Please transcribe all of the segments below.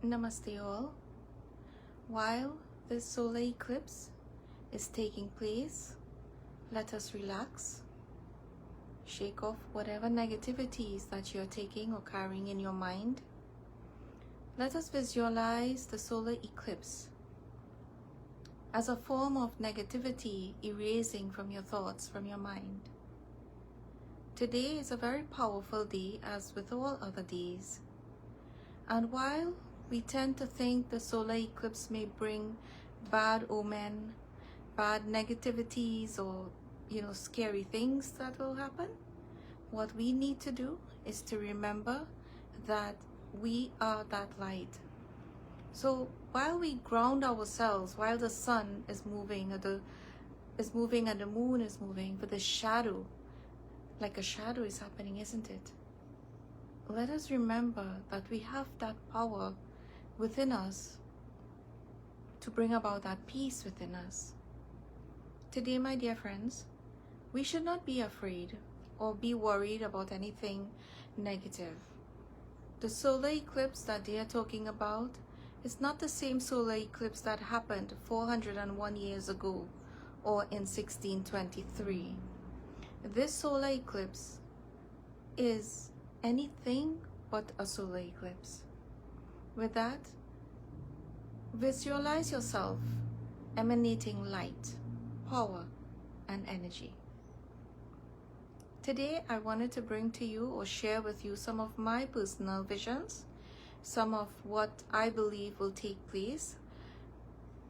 Namaste all. While this solar eclipse is taking place, let us relax, shake off whatever negativities that you're taking or carrying in your mind. Let us visualize the solar eclipse as a form of negativity erasing from your thoughts, from your mind. Today is a very powerful day, as with all other days. And while we tend to think the solar eclipse may bring bad omen, bad negativities, or scary things that will happen, what we need to do is to remember that we are that light. So while we ground ourselves, while the sun is moving, and the moon is moving, but the shadow, like a shadow, is happening, isn't it? Let us remember that we have that power within us to bring about that peace within us. Today, my dear friends, we should not be afraid or be worried about anything negative. The solar eclipse that they are talking about is not the same solar eclipse that happened 401 years ago or in 1623. This solar eclipse is anything but a solar eclipse. With that, visualize yourself emanating light, power, and energy. Today, I wanted to bring to you or share with you some of my personal visions, some of what I believe will take place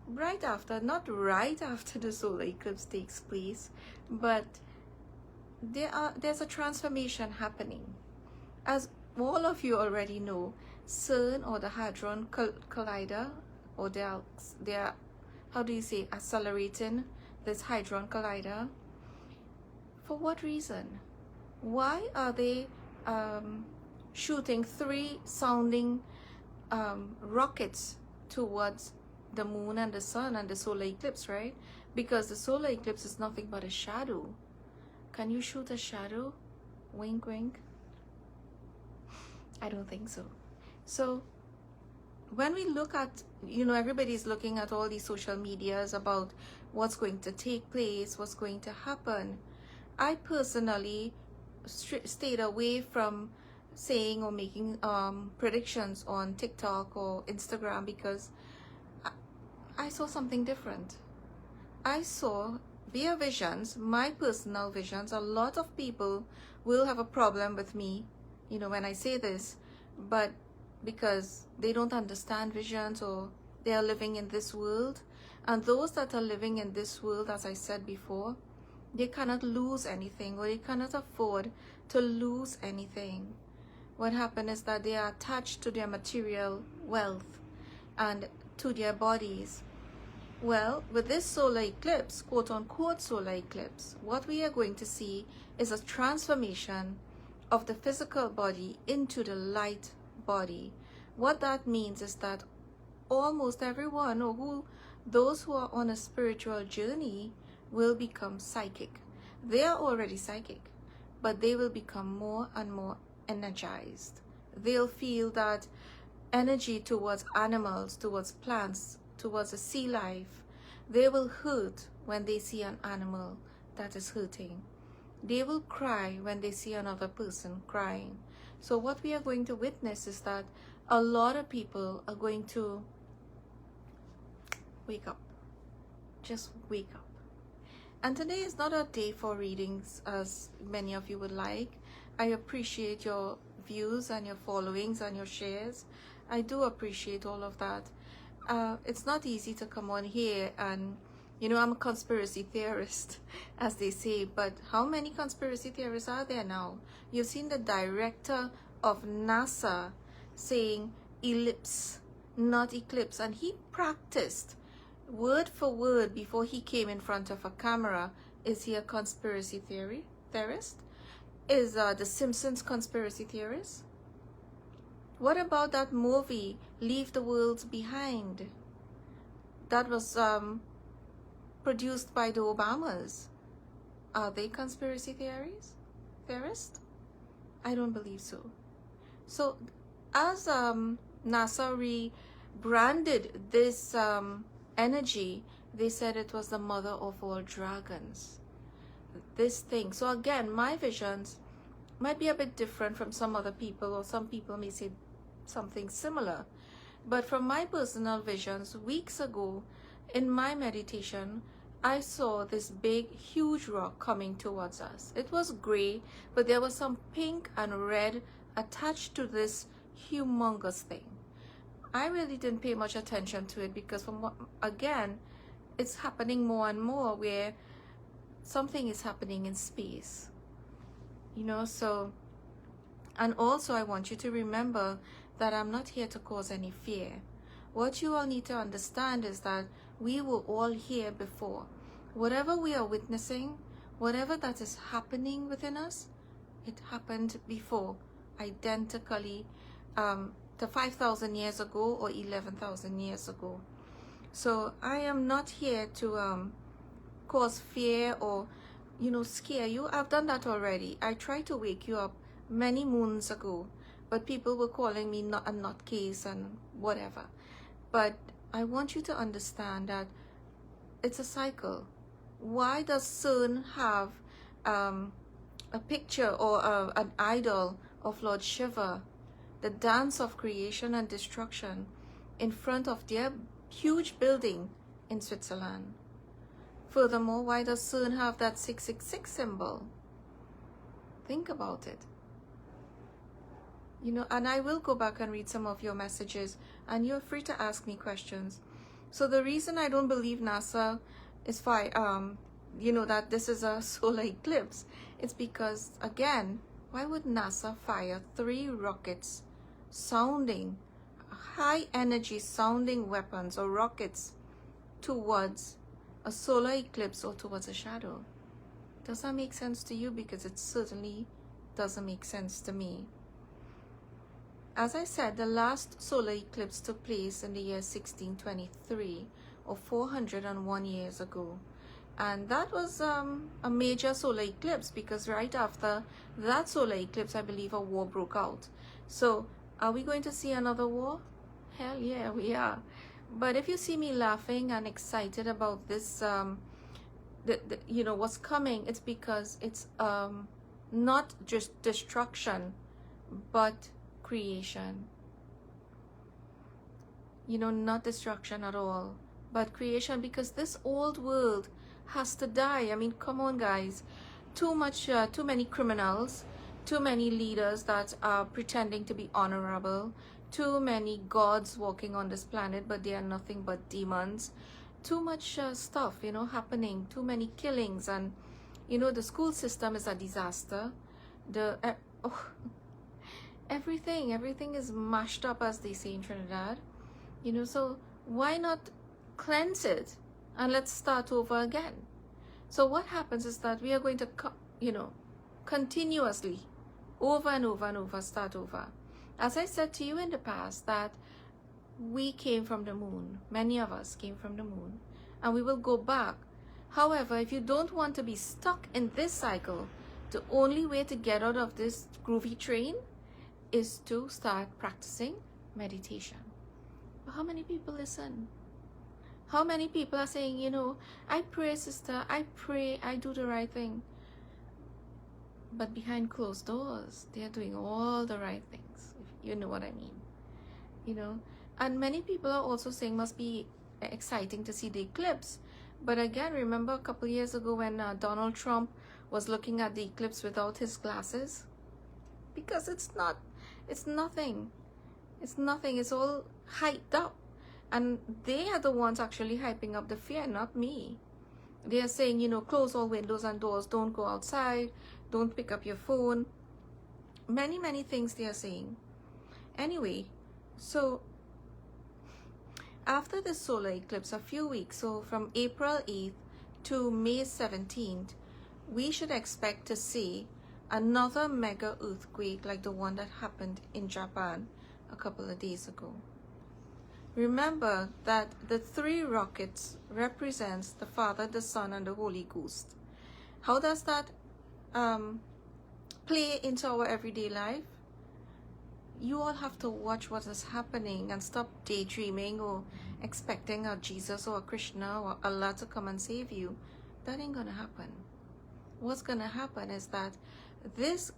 not right after the solar eclipse takes place, but there's a transformation happening. As all of you already know, CERN, or the Hadron Collider, or they're accelerating this Hadron Collider. For what reason? Why are they shooting 3 sounding rockets towards the moon and the sun and the solar eclipse, right? Because the solar eclipse is nothing but a shadow. Can you shoot a shadow? Wink, wink. I don't think so. So when we look at, everybody's looking at all these social medias about what's going to take place, what's going to happen. I personally stayed away from saying or making predictions on TikTok or Instagram because I saw something different. I saw via visions, my personal visions. A lot of people will have a problem with me, when I say this, but because they don't understand visions or they are living in this world. And those that are living in this world, as I said before, they cannot lose anything, or they cannot afford to lose anything. What happened is that they are attached to their material wealth and to their bodies. Well, with this solar eclipse, quote unquote solar eclipse, what we are going to see is a transformation of the physical body into the light body. What that means is that almost everyone, or those who are on a spiritual journey, will become psychic. They are already psychic, but they will become more and more energized. They'll feel that energy towards animals, towards plants, towards a sea life. They will hurt when they see an animal that is hurting. They will cry when they see another person crying. So what we are going to witness is that a lot of people are going to wake up. Just wake up. And today is not a day for readings, as many of you would like. I appreciate your views and your followings and your shares. I do appreciate all of that. It's not easy to come on here and, I'm a conspiracy theorist, as they say, but how many conspiracy theorists are there now? You've seen the director of NASA saying ellipse, not eclipse, and he practiced word for word before he came in front of a camera. Is he a conspiracy theorist? Is the Simpsons conspiracy theorist? What about that movie, Leave the World Behind? That was produced by the Obamas. Are they conspiracy theorists? I don't believe so. So as NASA rebranded this energy. They said it was the mother of all dragons. This thing. So again, my visions might be a bit different from some other people, or some people may say something similar. But from my personal visions, weeks ago, in my meditation, I saw this big, huge rock coming towards us. It was gray, but there was some pink and red attached to this humongous thing. I really didn't pay much attention to it because, again, it's happening more and more where something is happening in space. So, and also I want you to remember that I'm not here to cause any fear. What you all need to understand is that we were all here before. Whatever we are witnessing, whatever that is happening within us, it happened before, identically, to 5,000 years ago or 11,000 years ago. So I am not here to cause fear or, scare you. I've done that already. I tried to wake you up many moons ago, but people were calling me a nutcase and whatever. But I want you to understand that it's a cycle. Why does CERN have a picture or an idol of Lord Shiva, the dance of creation and destruction, in front of their huge building in Switzerland? Furthermore, why does CERN have that 666 symbol? Think about it. And I will go back and read some of your messages, and you're free to ask me questions. So the reason I don't believe NASA is that this is a solar eclipse, it's because, again, why would NASA fire 3 rockets sounding, high energy sounding weapons or rockets towards a solar eclipse or towards a shadow? Does that make sense to you? Because it certainly doesn't make sense to me. As I said, the last solar eclipse took place in the year 1623, or 401 years ago. And that was a major solar eclipse, because right after that solar eclipse, I believe a war broke out. So are we going to see another war? Hell yeah, we are. But if you see me laughing and excited about this, what's coming, it's because it's not just destruction, but creation. Not destruction at all, but creation, because this old world has to die. I mean, come on, guys. Too many criminals, too many leaders that are pretending to be honorable, too many gods walking on this planet, but they are nothing but demons. Too much stuff, happening, too many killings, and, the school system is a disaster. Everything is mashed up, as they say in Trinidad. So why not cleanse it and let's start over again? So what happens is that we are going to, continuously, over and over and over, start over. As I said to you in the past, that we came from the moon. Many of us came from the moon, and we will go back. However, if you don't want to be stuck in this cycle, the only way to get out of this groovy train is to start practicing meditation. But how many people listen? How many people are saying, I pray, sister, I pray, I do the right thing. But behind closed doors, they are doing all the right things, if you know what I mean. And many people are also saying must be exciting to see the eclipse. But again, remember a couple years ago when Donald Trump was looking at the eclipse without his glasses? Because it's nothing. It's all hyped up. And they are the ones actually hyping up the fear, not me. They are saying, close all windows and doors, don't go outside, don't pick up your phone. Many, many things they are saying. Anyway, so after the solar eclipse, a few weeks, so from April 8th to May 17th, we should expect to see another mega earthquake like the one that happened in Japan a couple of days ago. Remember that the 3 rockets represents the Father, the Son, and the Holy Ghost. How does that play into our everyday life? you all have to watch what is happening and stop daydreaming or expecting a Jesus or a Krishna or Allah to come and save you. That ain't gonna happen. What's gonna happen is that this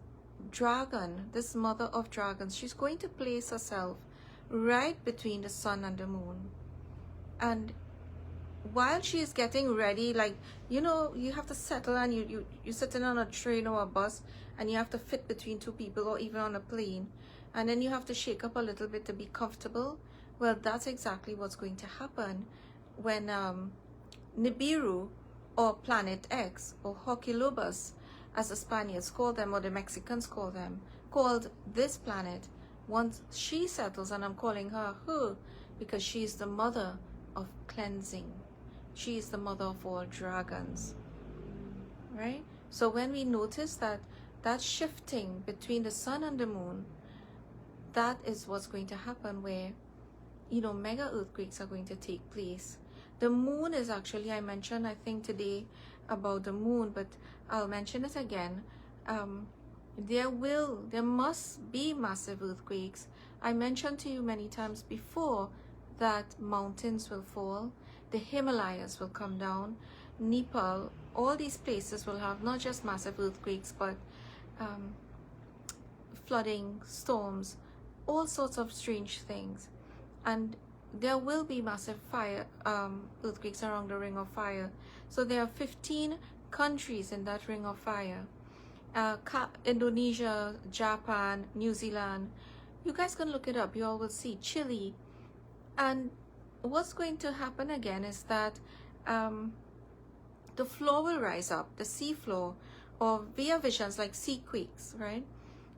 dragon, this mother of dragons, she's going to place herself right between the sun and the moon. And while she is getting ready, like, you know, you have to settle, and you're sitting on a train or a bus and you have to fit between two people, or even on a plane, and then you have to shake up a little bit to be comfortable. Well, that's exactly what's going to happen when Nibiru, or Planet X, or Hochilobus, as the Spaniards call them, or the Mexicans call them, called this planet, once she settles, and I'm calling her because she's the mother of cleansing. She is the mother of all dragons, right? So when we notice that shifting between the sun and the moon, that is what's going to happen, where, you know, mega earthquakes are going to take place. The moon is actually, I mentioned, I think today, about the moon, but I'll mention it again. There must be massive earthquakes. I mentioned to you many times before that mountains will fall, the Himalayas will come down, Nepal, all these places will have not just massive earthquakes, but flooding, storms, all sorts of strange things. And there will be massive earthquakes around the Ring of Fire. So there are 15 countries in that Ring of Fire. Indonesia, Japan, New Zealand. You guys can look it up. You all will see. Chile. And what's going to happen again is that the floor will rise up, the sea floor, or via visions like sea quakes, right?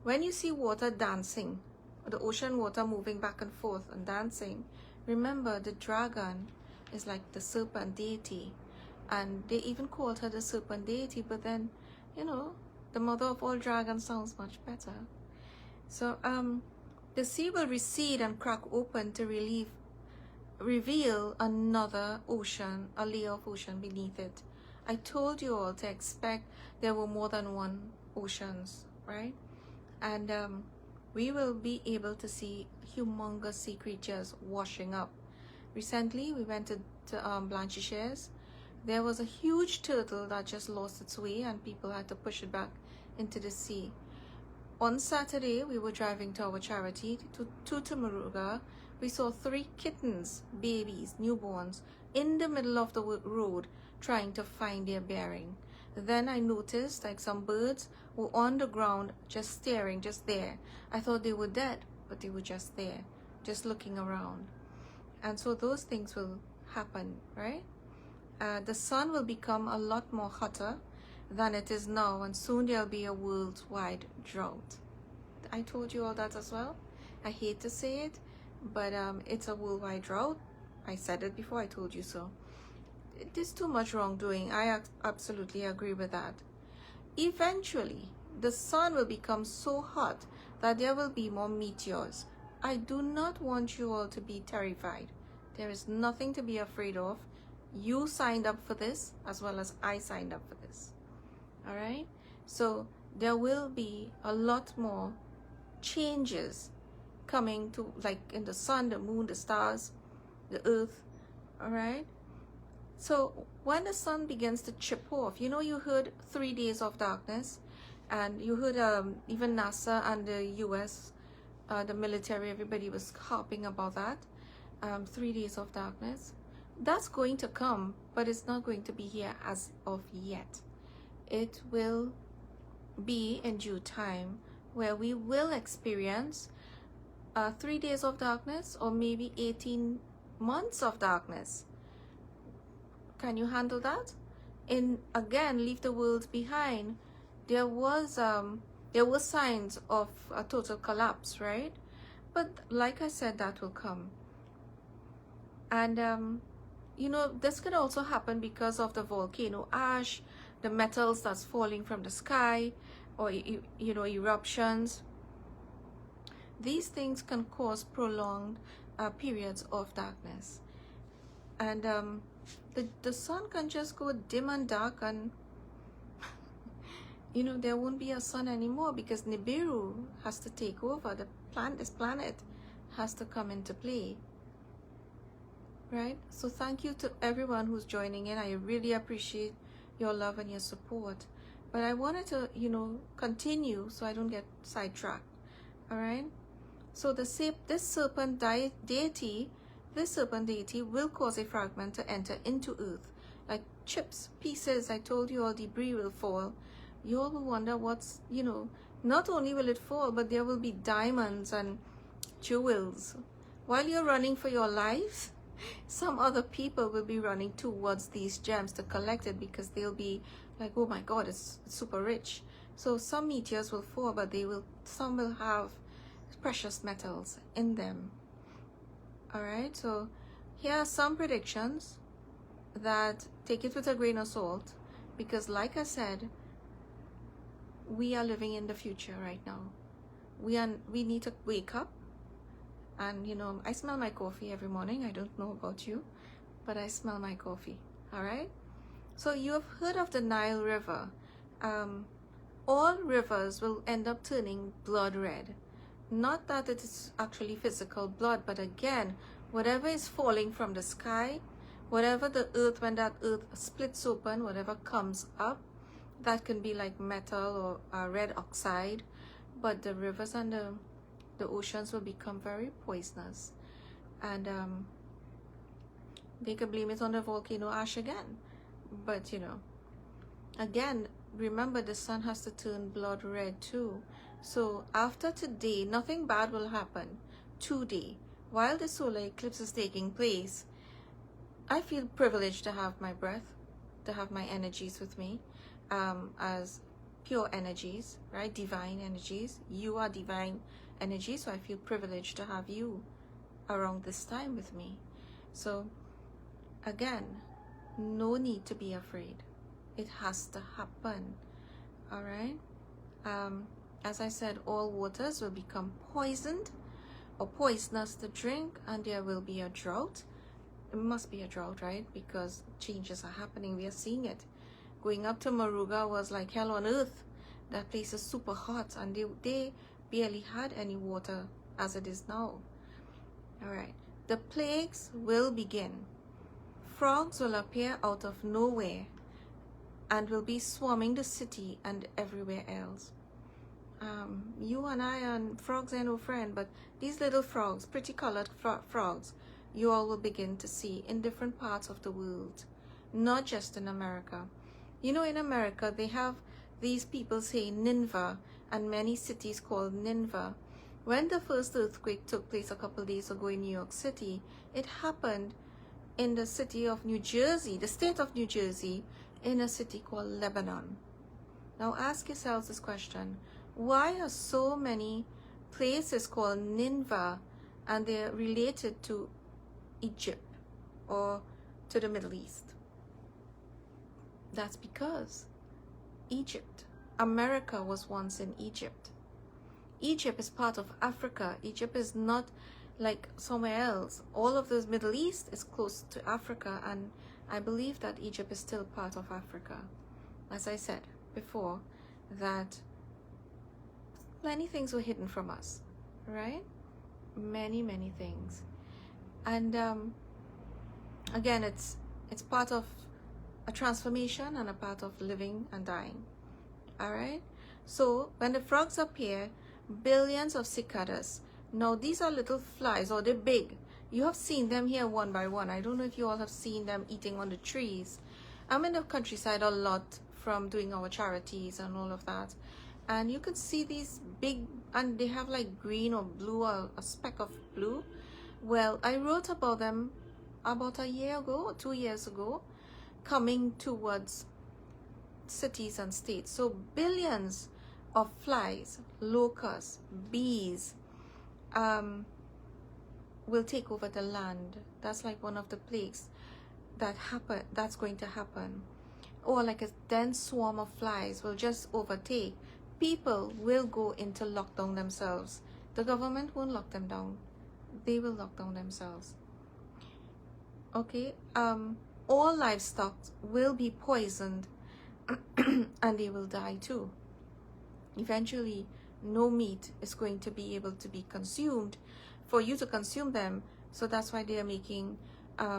When you see water dancing, the ocean water moving back and forth and dancing, remember the dragon is like the serpent deity, and they even called her the serpent deity, but then, you know, the mother of all dragons sounds much better. So the sea will recede and crack open to reveal another ocean, a layer of ocean beneath it. I told you all to expect there were more than one oceans, right? And we will be able to see humongous sea creatures washing up. Recently, we went to Blanchisseuse. There was a huge turtle that just lost its way, and people had to push it back into the sea. On Saturday, we were driving to our charity to Tamaruga. We saw 3 kittens, babies, newborns, in the middle of the road trying to find their bearing. Then I noticed like some birds were on the ground just staring, just there. I thought they were dead, but they were just there, just looking around. And so those things will happen, right? The sun will become a lot more hotter than it is now, and soon there'll be a worldwide drought. I told you all that as well. I hate to say it, but it's a worldwide drought. I said it before, I told you so. There's too much wrongdoing. I absolutely agree with that. Eventually, the sun will become so hot that there will be more meteors. I do not want you all to be terrified. There is nothing to be afraid of. You signed up for this as well as I signed up for this. All right? So there will be a lot more changes coming to, like in the sun, the moon, the stars, the earth. All right? So when the sun begins to chip off, you know, you heard 3 days of darkness, and you heard even NASA and the US, the military, everybody was harping about that. 3 days of darkness. That's going to come, but it's not going to be here as of yet. It will be in due time where we will experience 3 days of darkness, or maybe 18 months of darkness. Can you handle that? And again, leave the world behind. There were signs of a total collapse, right? But like I said, that will come. And you know, this could also happen because of the volcano ash, the metals that's falling from the sky, or you know, eruptions. These things can cause prolonged periods of darkness. And the sun can just go dim and dark, and you know, there won't be a sun anymore because Nibiru has to take over. This planet has to come into play, right? So thank you to everyone who's joining in. I really appreciate your love and your support. But I wanted to, you know, continue so I don't get sidetracked. All right. So this serpent deity will cause a fragment to enter into Earth, like chips, pieces. I told you all debris will fall. You all will wonder what's, you know, not only will it fall, but there will be diamonds and jewels. While you're running for your life, some other people will be running towards these gems to collect it because they'll be like, oh my God, it's super rich. So some meteors will fall, but some will have precious metals in them. All right, so here are some predictions that take it with a grain of salt, because like I said, we are living in the future right now. We need to wake up. And you know, I smell my coffee every morning. I don't know about you, but I smell my coffee. All right. So you have heard of the Nile River. All rivers will end up turning blood red. Not that it is actually physical blood, but again, whatever is falling from the sky, whatever the earth, when that earth splits open, whatever comes up, that can be like metal or red oxide, but the rivers and the oceans will become very poisonous, and they could blame it on the volcano ash again. But you know, again, remember the sun has to turn blood red too. So after today, nothing bad will happen. Today, while the solar eclipse is taking place, I feel privileged to have my breath, to have my energies with me, as pure energies, right? Divine energies. You are divine energy, so I feel privileged to have you around this time with me. So again, no need to be afraid. It has to happen. All right. As I said, all waters will become poisoned or poisonous to drink, and there will be a drought. It must be a drought, right? Because changes are happening. We are seeing it. Going up to Moruga was like hell on earth. That place is super hot, and they barely had any water as it is now. All right. The plagues will begin. Frogs will appear out of nowhere and will be swarming the city and everywhere else. You and I and frogs are no friend, but these little frogs, pretty colored frogs, you all will begin to see in different parts of the world, not just in America. You know, in America, they have these people say Nineveh, and many cities called Nineveh. When the first earthquake took place a couple days ago in New York City, it happened in the city of New Jersey, the state of New Jersey, in a city called Lebanon. Now ask yourselves this question: why are so many places called Nineveh and they're related to Egypt or to the Middle East? That's because Egypt, America was once in Egypt. Egypt is part of Africa. Egypt is not like somewhere else. All of the Middle East is close to Africa, and I believe that Egypt is still part of Africa. As I said before, that many things were hidden from us, right? Many things. And again, it's part of a transformation and a part of living and dying. All right. So when the frogs appear, billions of cicadas. Now these are little flies, or they're big. You have seen them here one by one. I don't know if you all have seen them eating on the trees. I'm in the countryside a lot from doing our charities and all of that. And you can see these big, and they have like green or blue, or a speck of blue. Well, I wrote about them about a year ago or 2 years ago, coming towards cities and states. So billions of flies, locusts, bees will take over the land. That's like one of the plagues that's going to happen. Or like a dense swarm of flies will just overtake. People will go into lockdown themselves. The government won't lock them down. They will lock down themselves. Okay. All livestock will be poisoned and they will die too. eventually no meat is going to be able to be consumed for you to consume them. So that's why they are making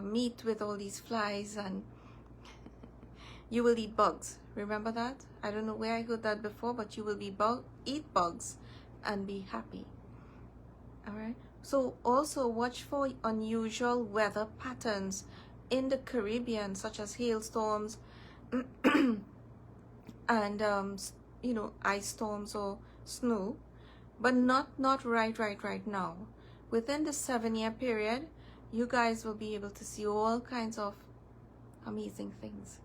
meat with all these flies, and you will eat bugs. Remember that? I don't know where I heard that before, but you will eat bugs and be happy. All right. So also watch for unusual weather patterns in the Caribbean, such as hailstorms and ice storms or snow, but not right now. Within the 7-year period, you guys will be able to see all kinds of amazing things.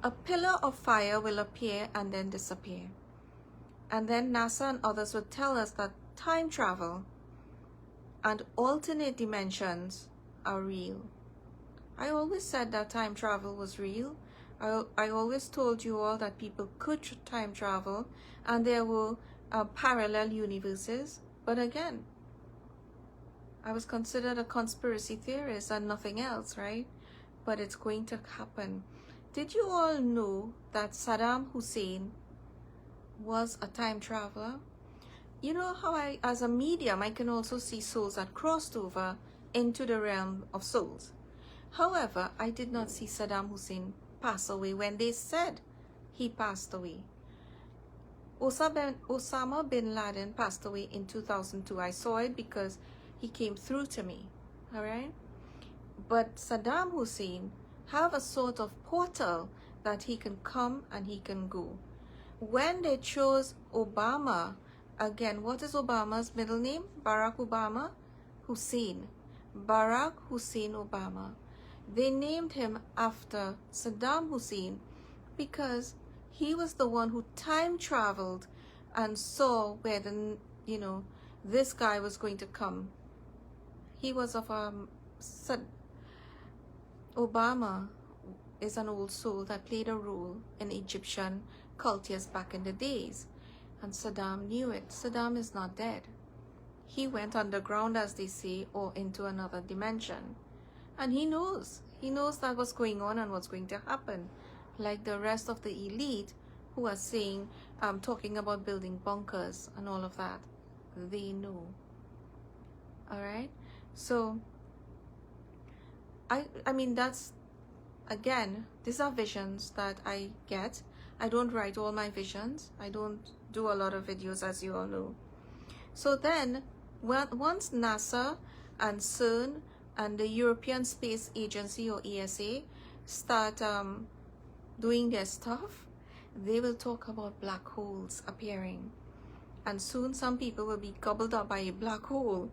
A pillar of fire will appear and then disappear. And then NASA and others will tell us that time travel and alternate dimensions are real. I always said that time travel was real. I always told you all that people could time travel and there were parallel universes. But again, I was considered a conspiracy theorist and nothing else, right? But it's going to happen. Did you all know that Saddam Hussein was a time traveler? You know how as a medium, I can also see souls that crossed over into the realm of souls. However, I did not see Saddam Hussein pass away when they said he passed away. Osama bin Laden passed away in 2002. I saw it because he came through to me, all right? But Saddam Hussein have a sort of portal that he can come and he can go. When they chose Obama, again, what is Obama's middle name? Barack Obama? Hussein. Barack Hussein Obama. They named him after Saddam Hussein because he was the one who time traveled and saw where this guy was going to come. He was of Obama is an old soul that played a role in Egyptian cultures back in the days. And Saddam knew it. Saddam is not dead. He went underground, as they say, or into another dimension. And he knows. He knows that what's going on and what's going to happen. Like the rest of the elite who are saying, talking about building bunkers and all of that. They know. All right? So, I mean, that's, again, these are visions that I get. I don't write all my visions. I don't do a lot of videos, as you all know. So then, once NASA and CERN and the European Space Agency, or ESA, start doing their stuff, they will talk about black holes appearing. And soon some people will be gobbled up by a black hole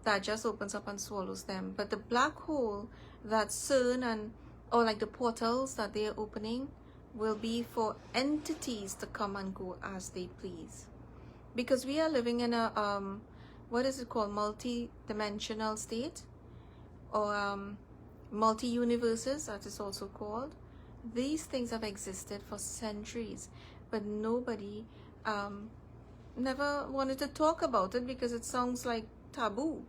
that just opens up and swallows them. But the black hole that CERN or like the portals that they are opening will be for entities to come and go as they please. Because we are living in a, what is it called? Multi-dimensional state, or multi-universes, that is also called. These things have existed for centuries, but nobody never wanted to talk about it because it sounds like taboo.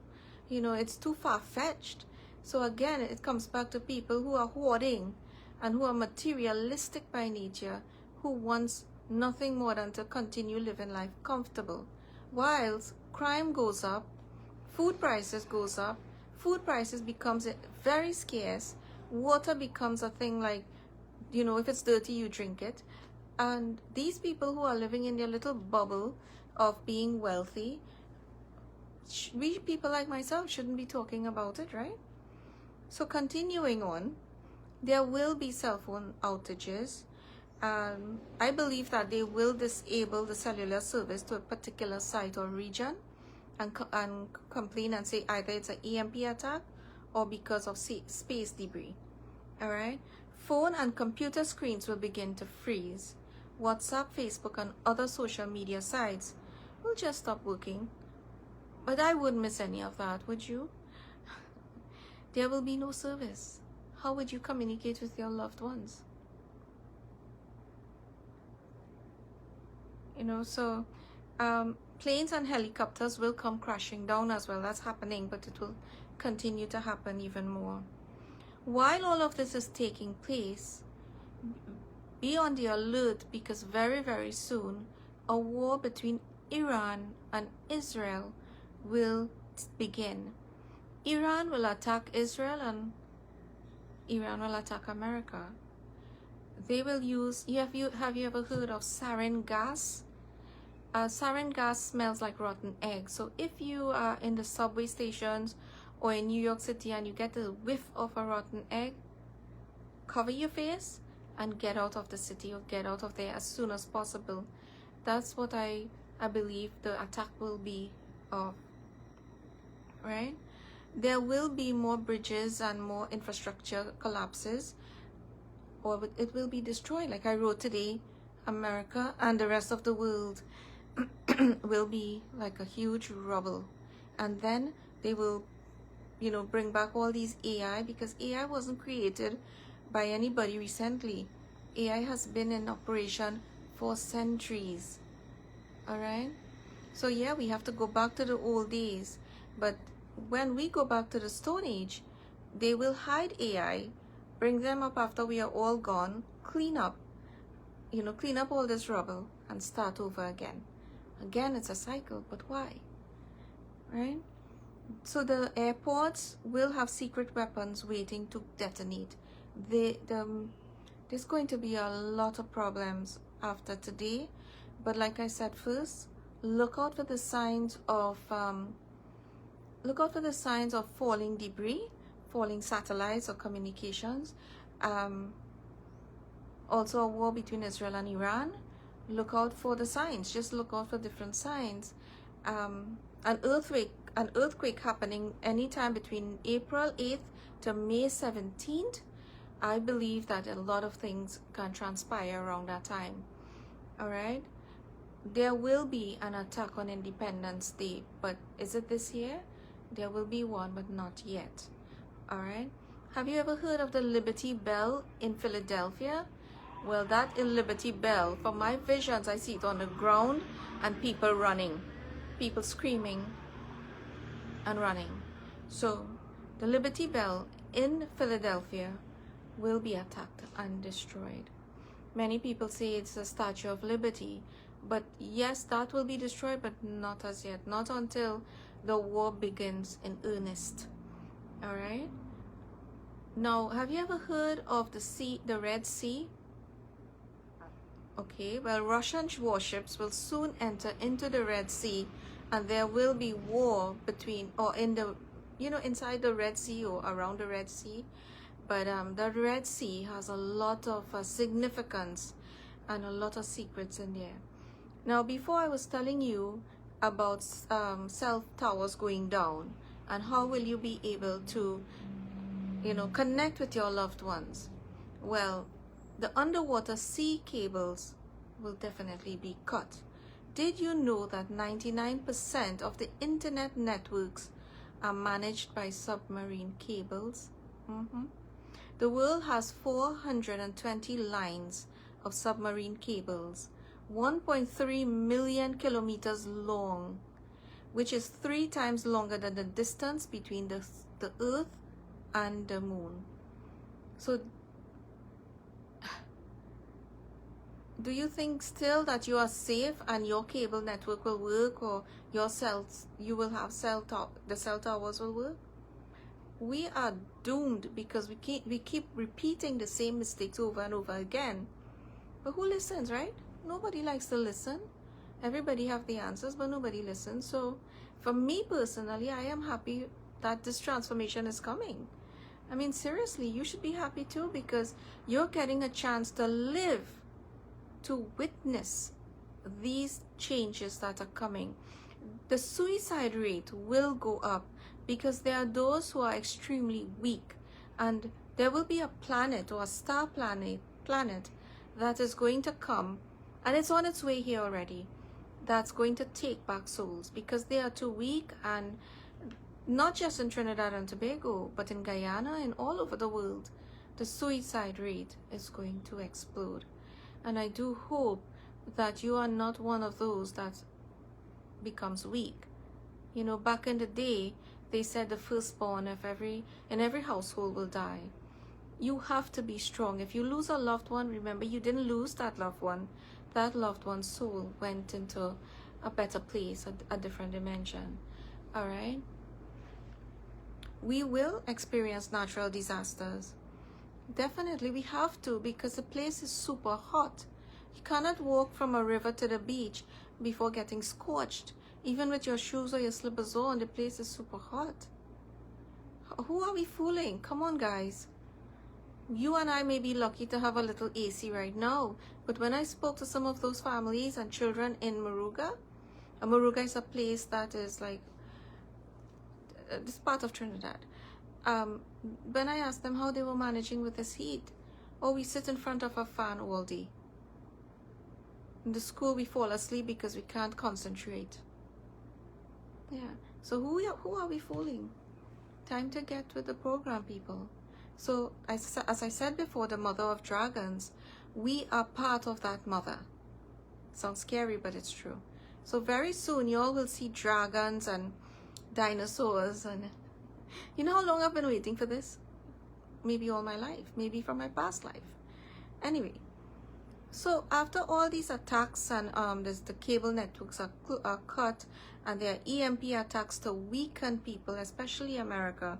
It's too far-fetched. So again, it comes back to people who are hoarding and who are materialistic by nature, who wants nothing more than to continue living life comfortable. Whilst crime goes up, food prices goes up, food prices becomes very scarce, water becomes a thing like, if it's dirty, you drink it. And these people who are living in their little bubble of being wealthy, we people like myself shouldn't be talking about it, right? So continuing on, there will be cell phone outages. I believe that they will disable the cellular service to a particular site or region and complain and say either it's an EMP attack or because of space debris. All right? Phone and computer screens will begin to freeze. WhatsApp, Facebook, and other social media sites will just stop working. But I wouldn't miss any of that, would you? There will be no service. How would you communicate with your loved ones? So planes and helicopters will come crashing down as well. That's happening, but it will continue to happen even more. While all of this is taking place, be on the alert, because very, very soon a war between Iran and Israel will begin. Iran will attack Israel and Iran will attack America. They will use, have you ever heard of sarin gas? Sarin gas smells like rotten egg. So if you are in the subway stations or in New York City and you get a whiff of a rotten egg, cover your face and get out of the city, or get out of there as soon as possible. That's what I believe the attack will be of, right? There will be more bridges and more infrastructure collapses, or it will be destroyed. Like I wrote today, America and the rest of the world will be like a huge rubble. And then they will, you know, bring back all these AI, because AI wasn't created by anybody recently. AI has been in operation for centuries. All right? So yeah, we have to go back to the old days. But when we go back to the Stone Age, they will hide AI, bring them up after we are all gone, clean up, you know, clean up all this rubble and start over again. Again, it's a cycle, but why? Right? So the airports will have secret weapons waiting to detonate. There's going to be a lot of problems after today, but like I said, first, look out for the signs of falling debris, falling satellites or communications. Also a war between Israel and Iran. Look out for the signs. Just look out for different signs. An earthquake happening anytime between April 8th to May 17th. I believe that a lot of things can transpire around that time. All right. There will be an attack on Independence Day, but is it this year? There will be one, but not yet. All right. Have you ever heard of the Liberty Bell in Philadelphia? Well, that Liberty Bell, from my visions, I see it on the ground and people running, people screaming and running. So the Liberty Bell in Philadelphia will be attacked and destroyed. Many people say it's a Statue of Liberty, but yes, that will be destroyed, but not as yet, not until the war begins in earnest. All right. Now, have you ever heard of the Red Sea? Okay, well, Russian warships will soon enter into the Red Sea, and there will be war between, or in the, you know, inside the Red Sea or around the Red Sea. But the Red Sea has a lot of significance and a lot of secrets in there. Now, before I was telling you about cell towers going down and how will you be able to, you know, connect with your loved ones. Well, the underwater sea cables will definitely be cut. Did you know that 99% of the internet networks are managed by submarine cables? The world has 420 lines of submarine cables, 1.3 million kilometers long, which is 3 times longer than the distance between the Earth and the moon. So do you think still that you are safe and your cable network will work, or your cells, you will have the cell towers will work? We are doomed because we keep repeating the same mistakes over and over again. But who listens, right? Nobody likes to listen. Everybody have the answers, but nobody listens. So for me personally, I am happy that this transformation is coming. I mean, seriously, you should be happy too, because you're getting a chance to live, to witness these changes that are coming. The suicide rate will go up because there are those who are extremely weak, and there will be a planet or a star planet that is going to come, and it's on its way here already, that's going to take back souls because they are too weak. And not just in Trinidad and Tobago, but in Guyana and all over the world, the suicide rate is going to explode. And I do hope that you are not one of those that becomes weak. You know, back in the day, they said the firstborn in every household will die. You have to be strong. If you lose a loved one, remember you didn't lose that loved one. That loved one's soul went into a better place, a different dimension. All right? We will experience natural disasters. Definitely we have to, because the place is super hot. You cannot walk from a river to the beach before getting scorched. Even with your shoes or your slippers on, the place is super hot. Who are we fooling? Come on, guys. You and I may be lucky to have a little AC right now, but when I spoke to some of those families and children in Moruga, Moruga is a place that is like this part of Trinidad. When I asked them how they were managing with this heat, oh, we sit in front of a fan all day. In the school, we fall asleep because we can't concentrate. Yeah. So who are we fooling? Time to get with the program, people. So as I said before, the mother of dragons, we are part of that mother. Sounds scary, but it's true. So very soon, you all will see dragons and dinosaurs. And you know how long I've been waiting for this? Maybe all my life, maybe from my past life. Anyway, so after all these attacks and the cable networks are cut, and there are EMP attacks to weaken people, especially America,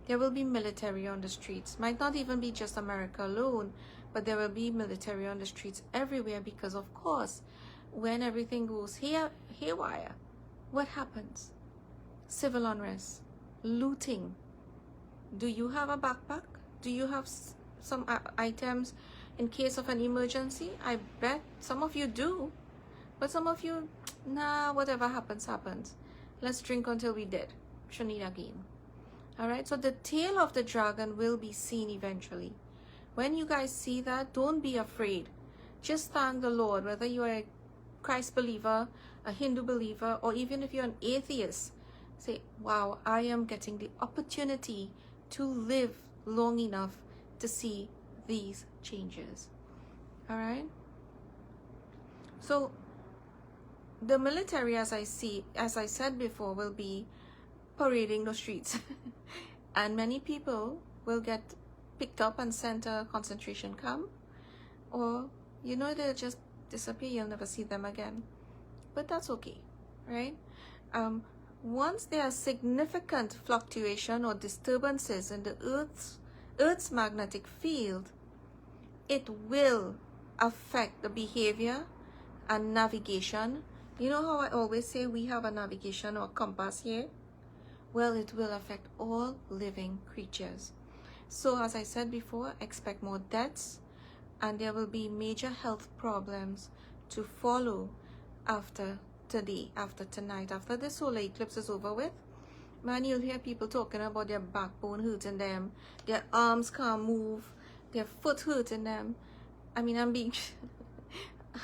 there will be military on the streets. Might not even be just America alone, but there will be military on the streets everywhere, because of course, when everything goes haywire, what happens? Civil unrest, looting. Do you have a backpack? Do you have some items in case of an emergency? I bet some of you do, but some of you, nah, whatever happens, happens. Let's drink until we dead. Shouldn't again. All right, so the tail of the dragon will be seen eventually. When you guys see that, don't be afraid. Just thank the Lord, whether you are a Christ believer, a Hindu believer, or even if you're an atheist. Say, wow, I am getting the opportunity to live long enough to see these changes. All right. So the military, as I said before, will be parading the streets. And many people will get picked up and sent to a concentration camp, or they'll just disappear. You'll never see them again, but that's okay, right? Once there are significant fluctuation or disturbances in the Earth's magnetic field, it will affect the behavior and navigation. You know how I always say we have a navigation or compass here? Well, it will affect all living creatures. So as I said before, expect more deaths, and there will be major health problems to follow after today, after tonight, after the solar eclipse is over with. Man, you'll hear people talking about their backbone hurting them, their arms can't move, their foot hurting them. I mean, I'm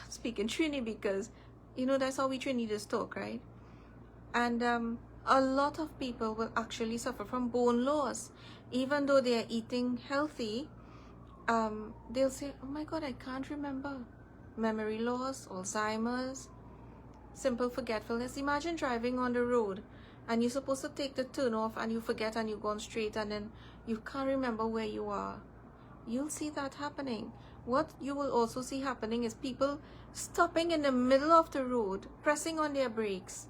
speaking Trini, because that's how we Trinities talk, right? And a lot of people will actually suffer from bone loss. Even though they are eating healthy, they'll say, oh my God, I can't remember. Memory loss, Alzheimer's, simple forgetfulness. Imagine driving on the road and you're supposed to take the turn off and you forget and you're going straight, and then you can't remember where you are. You'll see that happening. What you will also see happening is people stopping in the middle of the road, pressing on their brakes,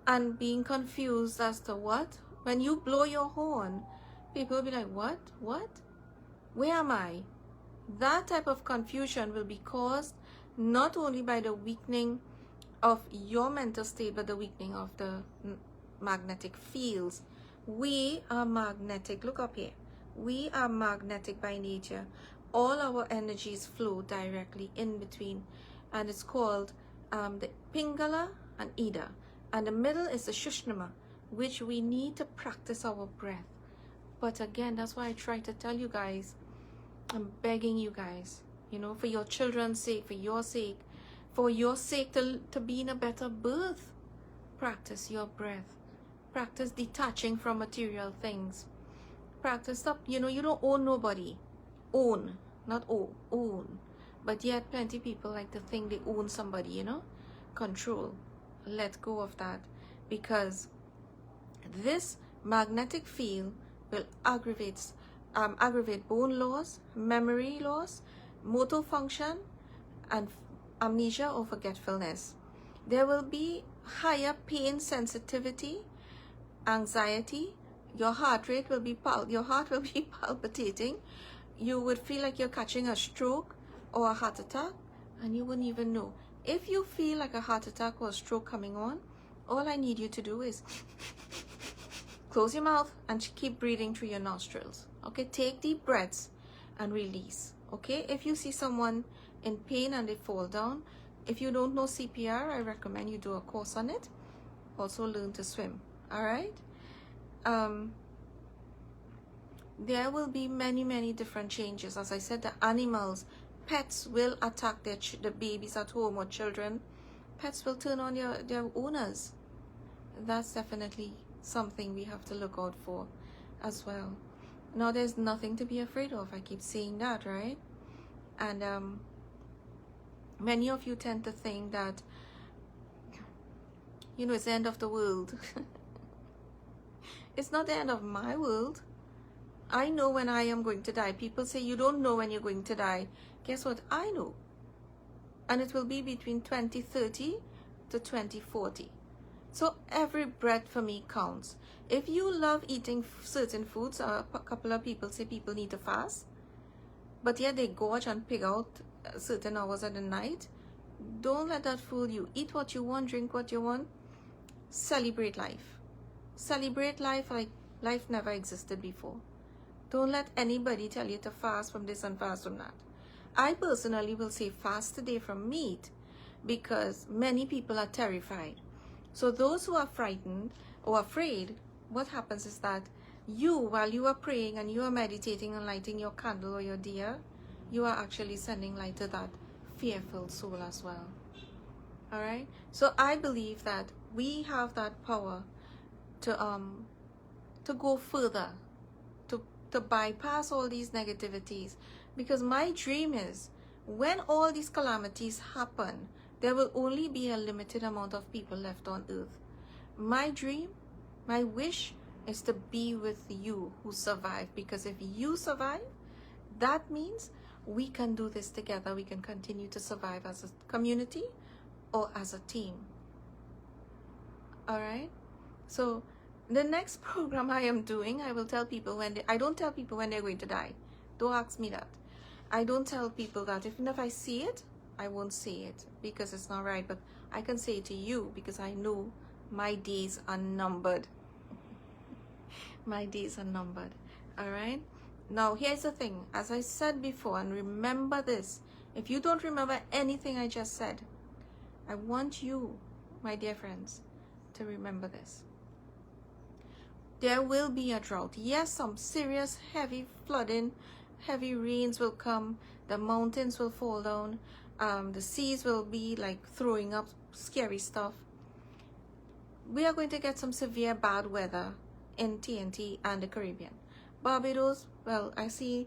and being confused as to what? When you blow your horn, people will be like, what? Where am I? That type of confusion will be caused not only by the weakening of your mental state, but the weakening of the magnetic fields. We are magnetic. Look up here. We are magnetic by nature. All our energies flow directly in between, and it's called the Pingala and Ida. And the middle is the Shushnama, which we need to practice our breath. But again, that's why I try to tell you guys, I'm begging you guys, for your children's sake, for your sake to be in a better birth, practice your breath. Practice detaching from material things. Practice stop, you don't own nobody. Own, not own. But yet plenty people like to think they own somebody, Control. Let go of that, because this magnetic field will aggravate aggravate bone loss, memory loss, motor function, and amnesia or forgetfulness. There will be higher pain sensitivity, anxiety. Your heart will be palpitating. You would feel like you're catching a stroke or a heart attack, and you wouldn't even know. If you feel like a heart attack or a stroke coming on, all I need you to do is close your mouth and keep breathing through your nostrils. Okay, take deep breaths and release. Okay, if you see someone in pain and they fall down, if you don't know CPR, I recommend you do a course on it. Also learn to swim. All right. There will be many different changes. As I said, the animals, pets will attack the babies at home or children. Pets will turn on their owners. That's definitely something we have to look out for as well. Now, there's nothing to be afraid of. I keep saying that, right? And many of you tend to think that, you know, it's the end of the world. It's not the end of my world. I know when I am going to die. People say you don't know when you're going to die. Guess what? I know. And it will be between 2030 to 2040. So every breath for me counts. If you love eating certain foods, a couple of people say people need to fast, but yet they gorge and pig out certain hours of the night. Don't let that fool you. Eat what you want, drink what you want. Celebrate life. Celebrate life like life never existed before. Don't let anybody tell you to fast from this and fast from that. I personally will say fast today from meat because many people are terrified. So those who are frightened or afraid, what happens is that you, while you are praying and you are meditating and lighting your candle or your deer, you are actually sending light to that fearful soul as well. All right? So I believe that we have that power to go further, to bypass all these negativities. Because my dream is when all these calamities happen, there will only be a limited amount of people left on earth. My dream, my wish is to be with you who survive. Because if you survive, that means we can do this together. We can continue to survive as a community or as a team. All right? So the next program I am doing, I will tell people I don't tell people when they're going to die. Don't ask me that. I don't tell people that. Even if I see it, I won't say it because it's not right. But I can say it to you because I know my days are numbered. My days are numbered. All right? Now, here's the thing. As I said before, and remember this. If you don't remember anything I just said, I want you, my dear friends, to remember this. There will be a drought. Yes, some serious heavy flooding, heavy rains will come. The mountains will fall down. The seas will be like throwing up scary stuff. We are going to get some severe bad weather in TNT and the Caribbean. Barbados, well, I see,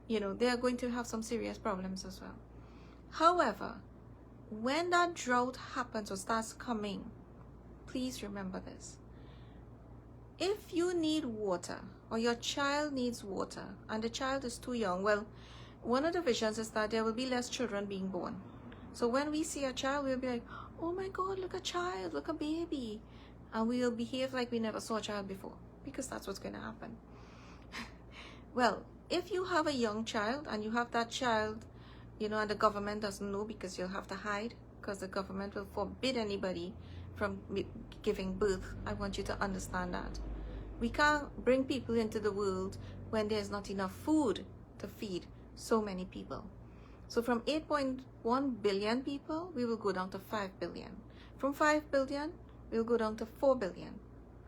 they are going to have some serious problems as well. However, when that drought happens or starts coming, please remember this. If you need water or your child needs water and the child is too young, well, one of the visions is that there will be less children being born. So when we see a child, we'll be like, oh my God, look a child, look a baby. And we'll behave like we never saw a child before because that's what's going to happen. Well, if you have a young child and you have that child, and the government doesn't know because you'll have to hide because the government will forbid anybody from giving birth. I want you to understand that. We can't bring people into the world when there's not enough food to feed so many people. So from 8.1 billion people, we will go down to 5 billion. From 5 billion, we'll go down to 4 billion.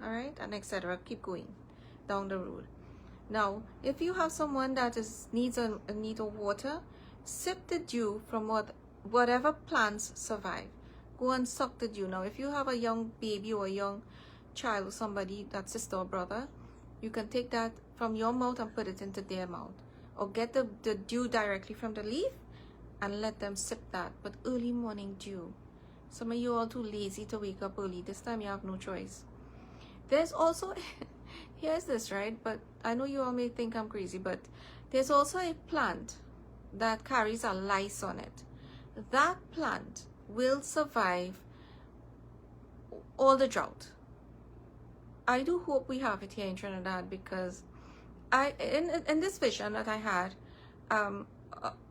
All right? And etc. Keep going down the road. Now, if you have someone that needs a need of water, sip the dew from whatever plants survive. Go and suck the dew. Now, if you have a young baby or a young child, somebody, that sister or brother, you can take that from your mouth and put it into their mouth. Or get the dew directly from the leaf and let them sip that. But early morning dew. Some of you are too lazy to wake up early. This time you have no choice. There's also Here's this, right? But I know you all may think I'm crazy, but there's also a plant that carries a lice on it. That plant will survive all the drought. I do hope we have it here in Trinidad, because in this vision that I had,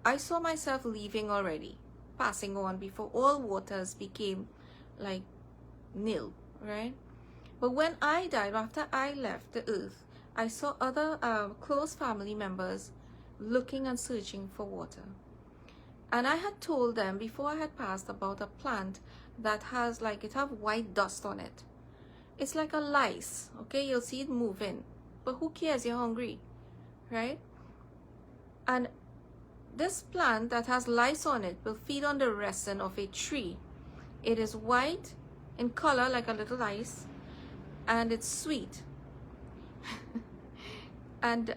I saw myself leaving already, passing on before all waters became like nil, right? But when I died, after I left the earth, I saw other close family members looking and searching for water. And I had told them before I had passed about a plant that has it have white dust on it. It's like a lice, okay? You'll see it moving, but who cares? You're hungry, right? And this plant that has lice on it will feed on the resin of a tree. It is white in color, like a little ice, and it's sweet. And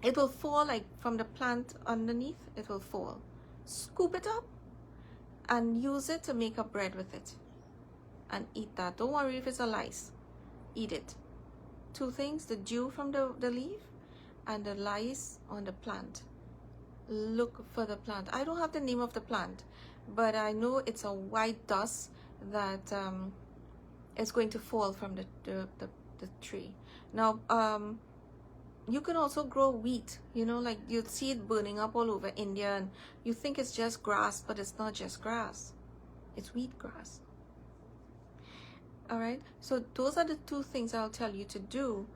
it will fall from the plant underneath. It will fall. Scoop it up and use it to make a bread with it and eat that. Don't worry if it's a lice. Eat it. Two things: the dew from the leaf and the lice on the plant. Look for the plant. I don't have the name of the plant, but I know it's a white dust that is going to fall from the tree. Now, you can also grow wheat, like you'd see it burning up all over India, and you think it's just grass, but it's not just grass. It's wheat grass. All right, so those are the two things I'll tell you to do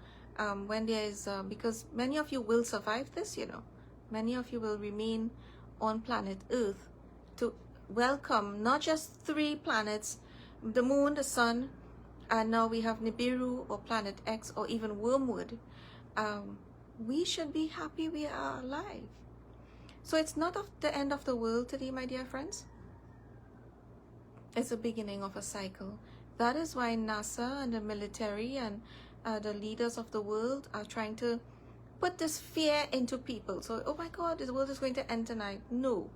when there is, because many of you will survive this, many of you will remain on planet Earth to welcome not just 3 planets, the moon, the sun, and now we have Nibiru or planet X or even Wormwood. We should be happy we are alive. So it's not the end of the world today, my dear friends. It's the beginning of a cycle. That is why NASA and the military and the leaders of the world are trying to put this fear into people. So, oh my God, this world is going to end tonight. No,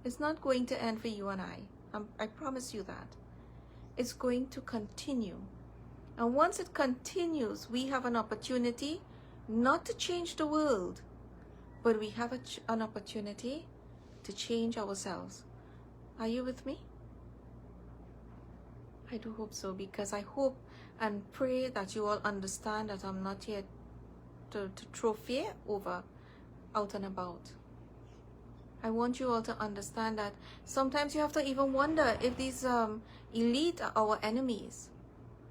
it's not going to end for you and I promise you that. It's going to continue. And once it continues, we have an opportunity not to change the world, but we have an opportunity to change ourselves. Are you with me? I do hope so, because I hope and pray that you all understand that I'm not here to throw fear out and about. I want you all to understand that sometimes you have to even wonder if these elite are our enemies,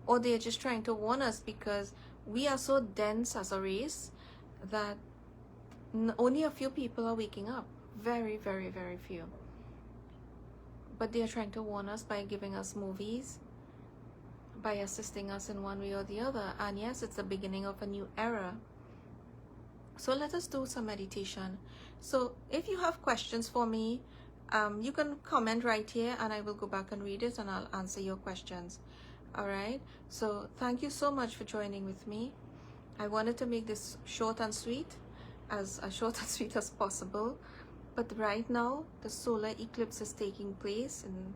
or they're just trying to warn us, because we are so dense as a race that only a few people are waking up. Very, very, very few. But they're trying to warn us by giving us movies, by assisting us in one way or the other. And yes, it's the beginning of a new era. So let us do some meditation. So if you have questions for me, you can comment right here and I will go back and read it and I'll answer your questions. All right, so thank you so much for joining with me. I wanted to make this short and sweet, as short and sweet as possible. But right now, the solar eclipse is taking place in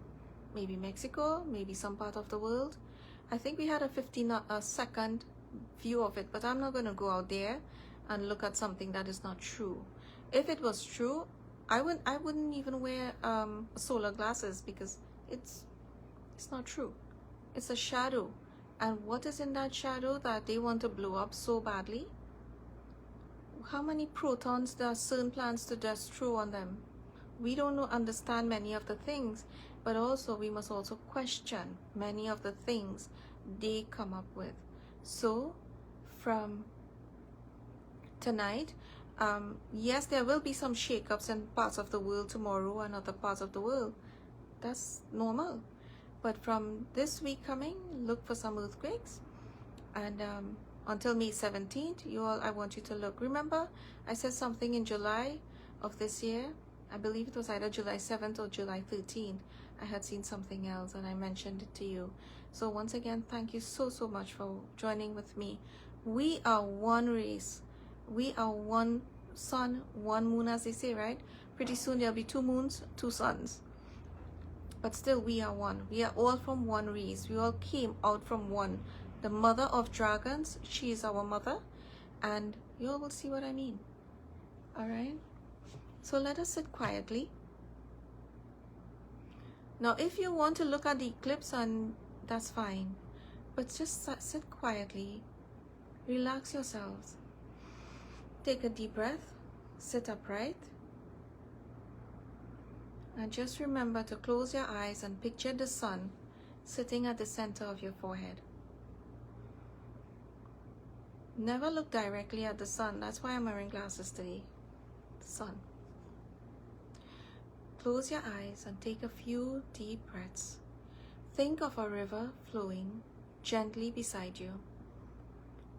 maybe Mexico, maybe some part of the world. I think we had a 15-second view of it, but I'm not going to go out there and look at something that is not true. If it was true, I wouldn't even wear solar glasses, because it's not true. It's a shadow. And what is in that shadow that they want to blow up so badly? How many protons does certain plants to just throw on them? We don't understand many of the things, but also we must also question many of the things they come up with. So from tonight, yes, there will be some shakeups in parts of the world tomorrow and other parts of the world. That's normal. But from this week coming, look for some earthquakes. And until May 17th, I want you to look. Remember, I said something in July of this year. I believe it was either July 7th or July 13th. I had seen something else and I mentioned it to you. So once again, thank you so much for joining with me. We are one race. We are one sun, one moon, as they say, right? Pretty soon there'll be 2 moons, 2 suns. But still, we are one. We are all from one race. We all came out from one the mother of dragons. She is our mother, and you all will see what I mean. All right? So let us sit quietly. Now, if you want to look at the eclipse, and that's fine, but just sit quietly, relax yourselves. Take a deep breath, sit upright, and just remember to close your eyes and picture the sun sitting at the center of your forehead. Never look directly at the sun. That's why I'm wearing glasses today. The sun. Close your eyes and take a few deep breaths. Think of a river flowing gently beside you.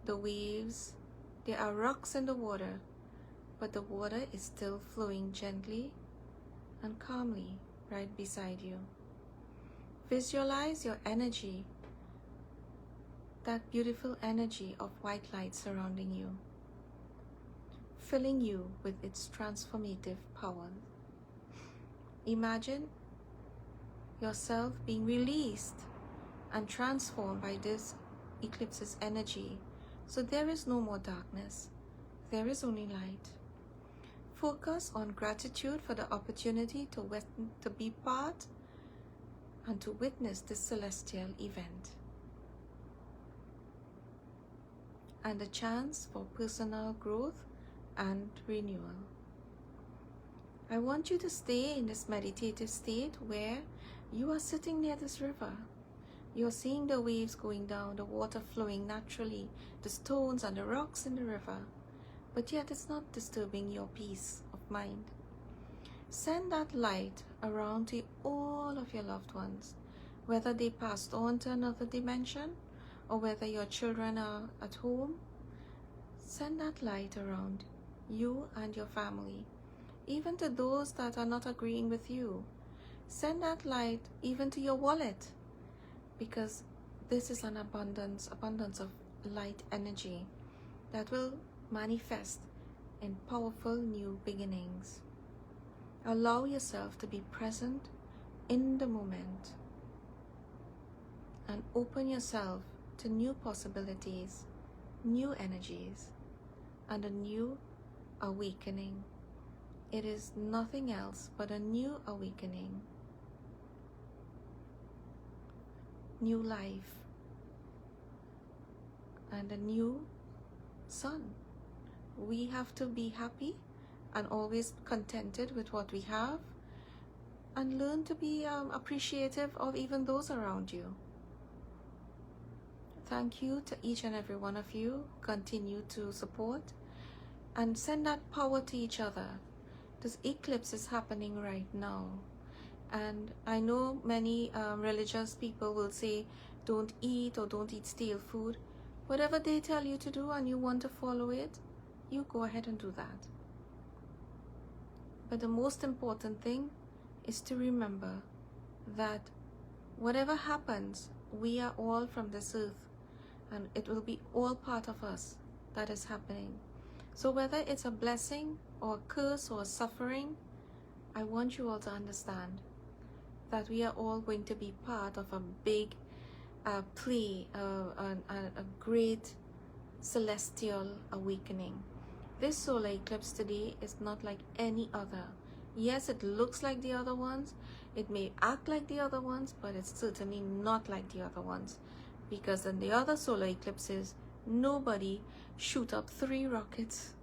The waves, there are rocks in the water, but the water is still flowing gently and calmly right beside you. Visualize your energy, that beautiful energy of white light surrounding you, filling you with its transformative power. Imagine yourself being released and transformed by this eclipse's energy. So there is no more darkness, there is only light. Focus on gratitude for the opportunity to be part and to witness this celestial event, and the chance for personal growth and renewal. I want you to stay in this meditative state where you are sitting near this river. You're seeing the waves going down, the water flowing naturally, the stones and the rocks in the river, but yet it's not disturbing your peace of mind. Send that light around to all of your loved ones, whether they passed on to another dimension or whether your children are at home. Send that light around you and your family, even to those that are not agreeing with you. Send that light even to your wallet, because this is an abundance of light energy that will manifest in powerful new beginnings. Allow yourself to be present in the moment and open yourself to new possibilities, new energies, and a new awakening. It is nothing else but a new awakening, new life, and a new sun. We have to be happy and always contented with what we have, and learn to be appreciative of even those around you. Thank you to each and every one of you. Continue to support and send that power to each other. This eclipse is happening right now, and I know many religious people will say don't eat or don't eat stale food. Whatever they tell you to do and you want to follow it, you go ahead and do that. But the most important thing is to remember that whatever happens, we are all from this earth, and it will be all part of us that is happening. So whether it's a blessing or a curse or a suffering, I want you all to understand that we are all going to be part of a big play, a great celestial awakening. This solar eclipse today is not like any other. Yes, it looks like the other ones. It may act like the other ones, but it's certainly not like the other ones. Because in the other solar eclipses, nobody shoot up 3 rockets.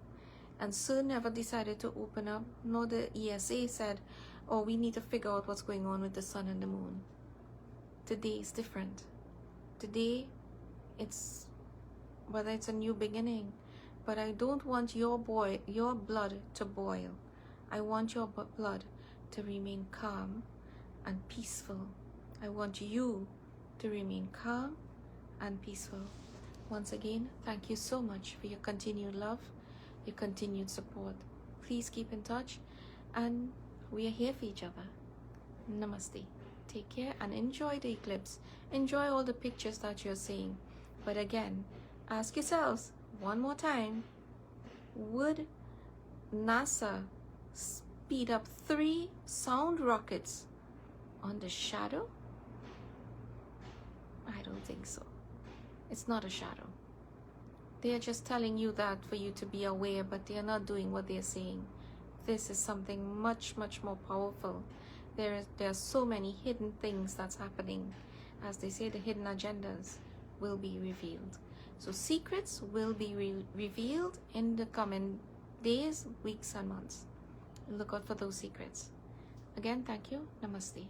And CERN never decided to open up, nor the ESA said, oh, we need to figure out what's going on with the sun and the moon. Today is different. Today, it's, whether it's a new beginning, but I don't want your blood to boil. I want your blood to remain calm and peaceful. I want you to remain calm and peaceful. Once again, thank you so much for your continued love, your continued support. Please keep in touch, and we are here for each other. Namaste. Take care and enjoy the eclipse. Enjoy all the pictures that you're seeing. But again, ask yourselves one more time, would NASA speed up 3 sound rockets on the shadow? I don't think so. It's not a shadow. They are just telling you that for you to be aware, but they are not doing what they are saying. This is something much, much more powerful. There are so many hidden things that's happening. As they say, the hidden agendas will be revealed. So secrets will be revealed in the coming days, weeks, and months. Look out for those secrets. Again, thank you. Namaste.